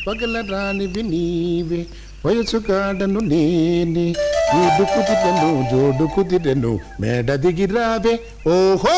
పగల రానివి నీవే వయసు కాడను నేనే జోడు కుదిరెను జోడు కుదిరెను మేడ దిగిరావే ఓహో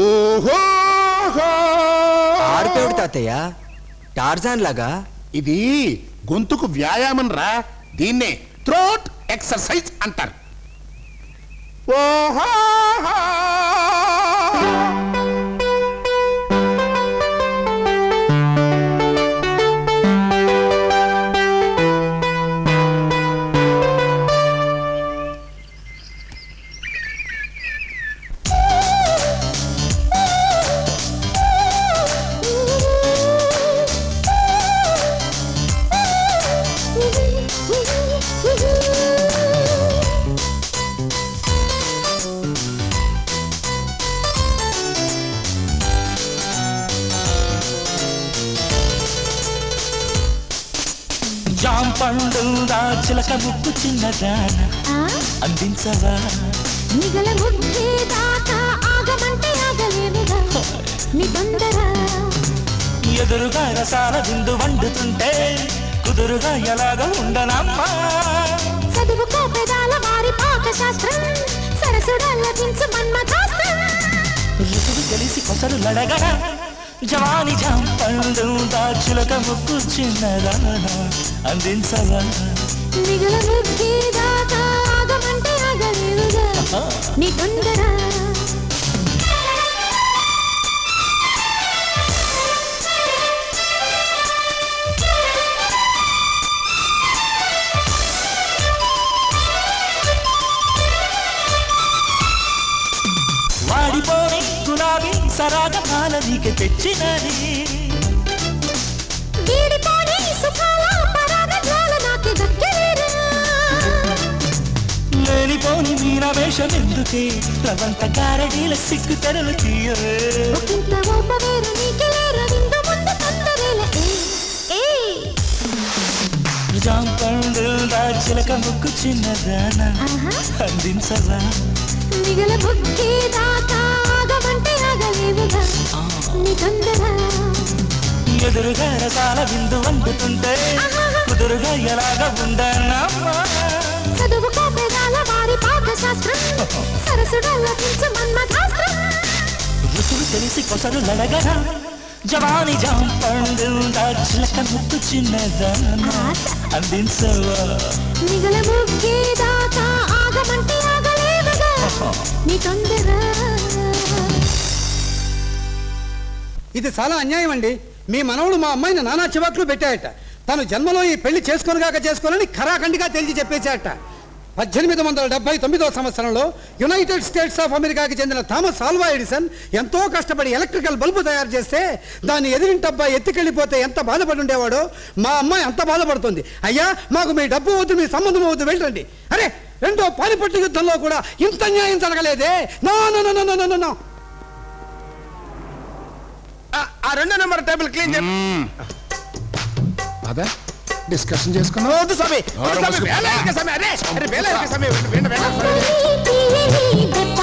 ఓహో ఆడితేవుడు తాతయ్య టార్జాన్ లాగా. ఇది గొంతుకు వ్యాయామం రా, దీన్నే థ్రోట్ ఎక్సర్సైజ్ అంటారు. ఓహో జాం పండు చిలక ముక్కు చిన్నదాన అందించవా నిగల ముద్దే దాకా ఆగమంటే ఆగలేనుగా నీ తొందర ఎదురుగా రసాల విందు వండుతుంటే కుదురుగా ఎలాగ ఉండనమ్మా చదువుకో పెదాల వారి పాక శాస్త్రం సరసుడల్లకించు మన్మథాస్త్రం ఋతువు తెలిసి కొసరు లడగడ జవాని జాం పండు చిలక ముక్కు చిన్నదాన అందించవా నిగల ముద్దే దాకా ఆగమంటే ఆగలేనుగా నీ తొందర వాడిపోని గులాబీ సరాగ పాల నీకు తెచ్చినది వీడిపోని సుఖాల పరాగ జ్వాల నాకు దక్కలేరా లేనిపోని మీన వేషం ఎందుకే ప్రవంత గారడీల సిగ్గు తెరలు తీయవే ఒకంత ఓపవేరు నీకెలేరా విందు ముందు తొందరేల జాం పండు చిలక ముక్కు చిన్నదాన అందించవా నిగల బుక్కి దాకా ఆగమంటే ఆగలేవుగా నీ తొందర ఎదురుగా రసాల విందు వండుతుంటే కుదురుగా ఎలాగ ఉండనమ్మా చదువుకో పెదాల వారి పాక శాస్త్రం సరసుడల్లకించు మన్మథాస్త్రం ఋతువు తెలిసి కొసరు లడగరా జవాని జాం పండు చిలక ముక్కు చిన్నదాన అందించవా నిగల బుక్కి దాకా ఆగమంటే ఆగలేవుగా నీ తొందర ఇది చాలా అన్యాయం అండి. మీ మనవడు మా అమ్మాయిని నానా చివాట్లు పెట్టాయట. తను జన్మలో ఈ పెళ్లి చేసుకోనని ఖరాఖండిగా తేల్చి చెప్పేశాట. 1879వ సంవత్సరంలో యునైటెడ్ స్టేట్స్ ఆఫ్ అమెరికాకి చెందిన థామస్ ఆల్వా ఎడిసన్ ఎంతో కష్టపడి ఎలక్ట్రికల్ బల్బు తయారు చేస్తే దాన్ని ఎదిరింటబ్బాయి ఎత్తికెళ్ళిపోతే ఎంత బాధపడి ఉండేవాడో మా అమ్మాయి అంత బాధపడుతుంది. అయ్యా, మాకు మీ డబ్బు వద్దు, మీ సంబంధం వద్దు, వెళ్ళండి. అరే, రెండో పానిపట్టు యుద్ధంలో కూడా ఇంత న్యాయం జరగలేదే. No no no no no no. ఆ 2 నెంబర్ టేబుల్ క్లీన్ అదే డిస్కషన్ చేసుకున్నాం. తీయని దెబ్బ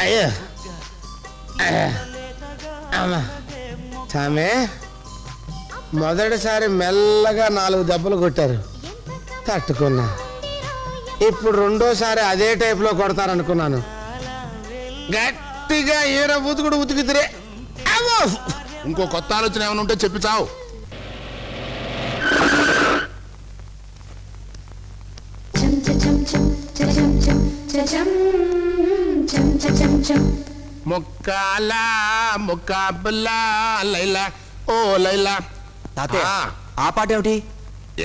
అయ్యో అమ్మా సామే, మొదటిసారి మెల్లగా 4 దెబ్బలు కొట్టారు, తట్టుకున్నా. ఇప్పుడు రెండోసారి అదే టైప్లో కొడతారనుకున్నాను. గట్టిగా ఈర ఉతుకుడు ఉతికితిరే. ఇంకో కొత్త ఆలోచన ఏమైనా ఉంటే చెప్పి చావు. ముక్కాలా ముక్కాబుల్లా లైలా ఓ లైలా. తాతయ్య ఆ పాట ఏమిటి?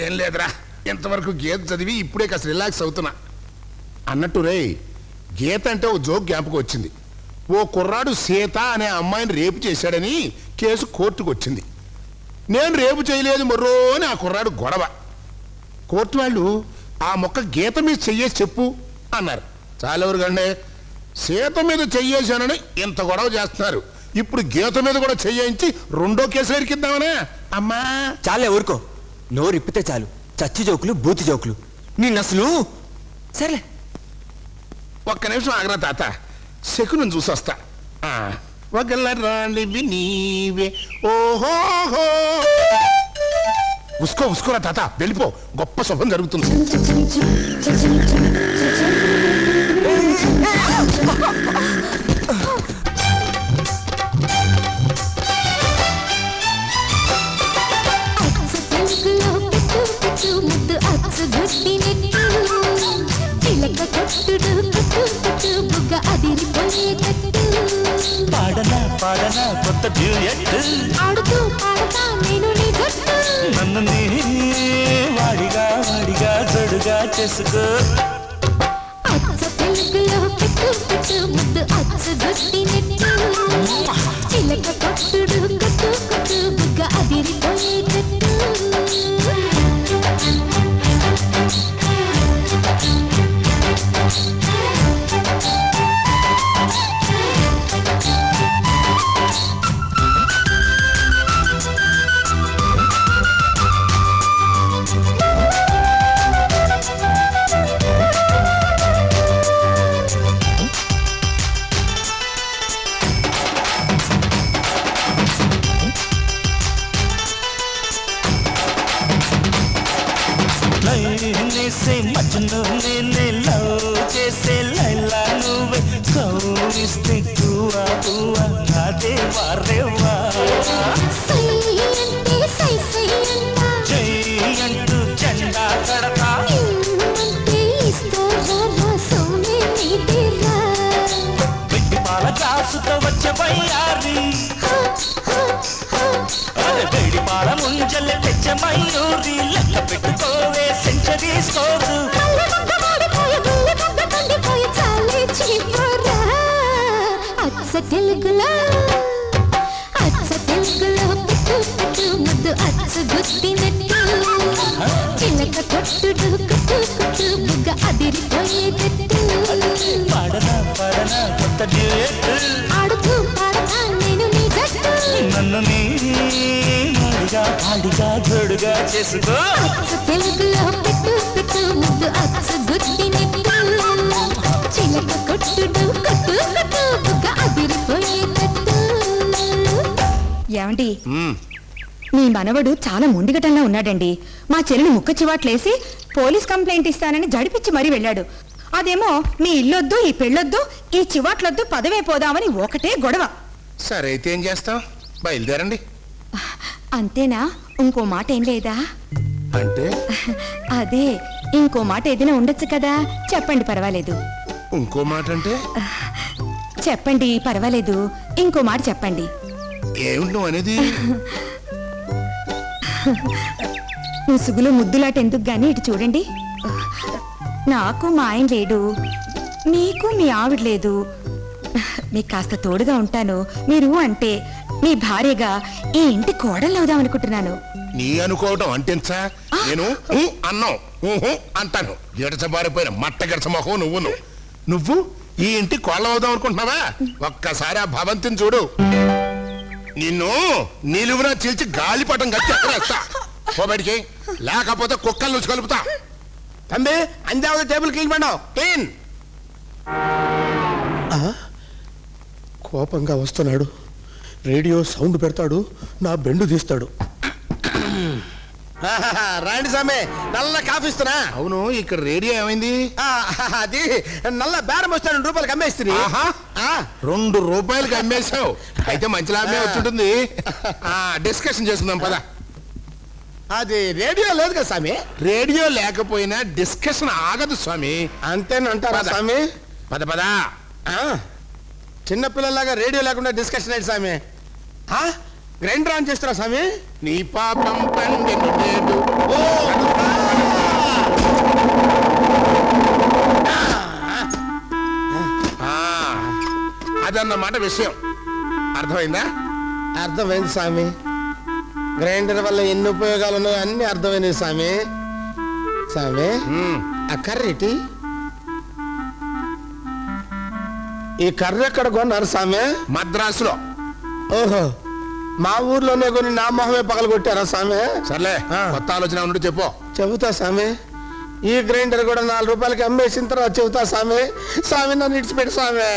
ఏం లేదురా, ఇంతవరకు గీత చదివి ఇప్పుడే కాస్త రిలాక్స్ అవుతున్నా. అన్నట్టు రే, గీత అంటే ఓ జోక్ జ్ఞాపకం వచ్చింది. ఓ కుర్రాడు సీత అనే అమ్మాయిని రేపు చేశాడని కేసు కోర్టుకు వచ్చింది. నేను రేపు చేయలేదు మర్రో అని ఆ కుర్రాడు గొడవ. కోర్టు వాళ్ళు ఆ మొక్క గీత మీద చెయ్యేసి చెప్పు అన్నారు. చాలెవరు కండే, సీత మీద చెయ్యేశానని ఇంత గొడవ చేస్తున్నారు. ఇప్పుడు గీత మీద కూడా చెయ్యించి రెండో కేసులు ఎరికిద్దామనే. అమ్మా చాలే ఊరుకో, నోరు ఇప్పితే చాలు చచ్చి జోకులు బూతి జోకులు. నిన్నసలు సరేలే. ఒక్క నిమిషం ఆగరా తాత శకునం చూసొస్తా ఒకళ్ళ రాణివి నీవే ఓహోహో ఉసుకోరా తాత వెళ్ళిపో గొప్ప శుభం జరుగుతుంది ముద్దు అచ్చు గుట్టినట్టు చిలక కొట్టుడు కుట్టు కుట్టు బుగ్గ అదిరిపోయేటట్టు పాడనా కొత్త డ్యూయట్ ఆడుతూ పాడతా నేను నీ జట్టు నన్ను నీ వాడిగా జడుగా చేసుకో అచ్చ తెలుగులో పెట్టు పెట్టు ముద్దు అచ్చు గుట్టినట్టు చిలక కొట్టుడు కుట్టు కుట్టు బుగ్గ అదిరిపోయేటట్టు నేసే మజ్ను నేనే లవ్ చేసే లైలా నువ్వే కౌరిస్తే కువా కువా నాదే వారేవా జై అంటూ జెండా కడతా వెండి పాల గ్లాసుతో వచ్చే వయ్యారి వేడి పాల ముంజల తెచ్చ మయూరి లెక్క పెట్టుకోవే సెంచరీ స్కోరు తెలుగులో పెట్టు పెట్టు ముద్దు అచ్చు గుట్టినట్టు చిలక కొట్టుడు కుట్టు కుట్టు బుగ్గ అదిరిపోయేటట్టు పాడనా కొత్త డ్యూయట్ ఆడుతూ పాడతా నేను నీ జట్టు నన్ను నీ వాడిగా జడుగా చేసుకో అచ్చు తెలుగులో పెట్టు పెట్టు ముద్దు అచ్చు గుట్టినట్టు చిలక కొట్టుడు కుట్టు కుట్టు బుగ్గ అదిరిపోయేటట్టు ఏమండి మీ మనవడు చాలా మొండిగటంగా ఉన్నాడండి. మా చెల్లిని ముక్క చివాట్లేసి పోలీస్ కంప్లైంట్ ఇస్తానని జడిపిచ్చి మరీ వెళ్ళాడు. అదేమో మీ ఇల్లొద్దు, ఈ పెళ్ళొద్దు, ఈ చివాట్లొద్దు, పదవే పోదామని ఒకటే గొడవ. సరే అయితే ఏం చేస్తాం, బయలుదేరండి. అంతేనా? ఇంకో మాట ఏం లేదా? అంటే అదే, ఇంకో మాట ఏదైనా ఉండొచ్చు కదా, చెప్పండి, పర్వాలేదు. ఇంకో మాట అంటే చెప్పండి, పర్వాలేదు, ఇంకో మాట చెప్పండి. ఏమిటి నువ్వు అనేది? ముసుగులో ముద్దులాట ఎందుకు గాని ఇటు చూడండి. నాకు మా ఆయన లేడు, మీకు మీ ఆవిడ లేదు. మీకు కాస్త తోడుగా ఉంటాను. మీరు అంటే మీ భార్యగా ఈ ఇంటి కోడలు అవుదామనుకుంటున్నాను. నీ అనుకోవటం అంటేంచా? నేను అన్నాం అంటాను. గిడచబారిపోయిన మట్ట గిడచ మొహం నువ్వు ఈ ఇంటి కోళ్ళం అవుదాం అనుకుంటున్నావా? ఒక్కసారి ఆ భవంతిని చూడు. నిన్ను నిలువున చీల్చి గాలిపటం కట్టి ఎక్కడేస్తా. బయటికి, లేకపోతే కుక్కలు నుంచి కలుపుతా. తంబి అంజావ టేబుల్ క్లీన్ పండావు క్లీన్. కోపంగా వస్తున్నాడు, రేడియో సౌండ్ పెడతాడు, నా బెండు తీస్తాడు. రాండి సామే, నల్ల కాఫీ ఇస్తున్నా. అవును, ఇక్కడ రేడియో ఏమైంది? అది నల్ల బేరం వస్తాడు, 2 రూపాయలకి అమ్మేస్తుంది. 2 రూపాయలకి అమ్మేశావు, అయితే మంచి లాభమే వచ్చుంటుంది. డిస్కషన్ చేసుకుందాం పద. అది రేడియో లేదు కదా స్వామి. రేడియో లేకపోయినా డిస్కషన్ ఆగదు స్వామి. అంతేనంటారా స్వామి? పద పద. చిన్నపిల్లలాగా రేడియో లేకుండా డిస్కషన్ ఏంటి స్వామి? గ్రైండర్ ఆన్ చేస్తారా స్వామి? నీ పాపం పండెను నేడు. అదన్నమాట విషయం. అర్థమైందా? అర్థమైంది స్వామి. గ్రైండర్ వల్ల ఎన్ని ఉపయోగాలు ఉన్నాయో అన్ని అర్థమైనవి స్వామి. స్వామి, ఆ కర్రీటి, ఈ కర్రీ ఎక్కడ కొన్నారు స్వామి? మద్రాసులో. ఓహో, మా ఊర్లోనే కొన్ని నా మొహమే పగలు కొట్టారా స్వామి? సర్లే, కొత్త ఆలోచన ఉన్నట్టు చెప్పు. చెబుతా స్వామి. ఈ గ్రైండర్ కూడా 4 రూపాయలకి అమ్మేసిన తర్వాత చెబుతా స్వామి. స్వామి నన్ను ఇడిచిపెట్టు స్వామి.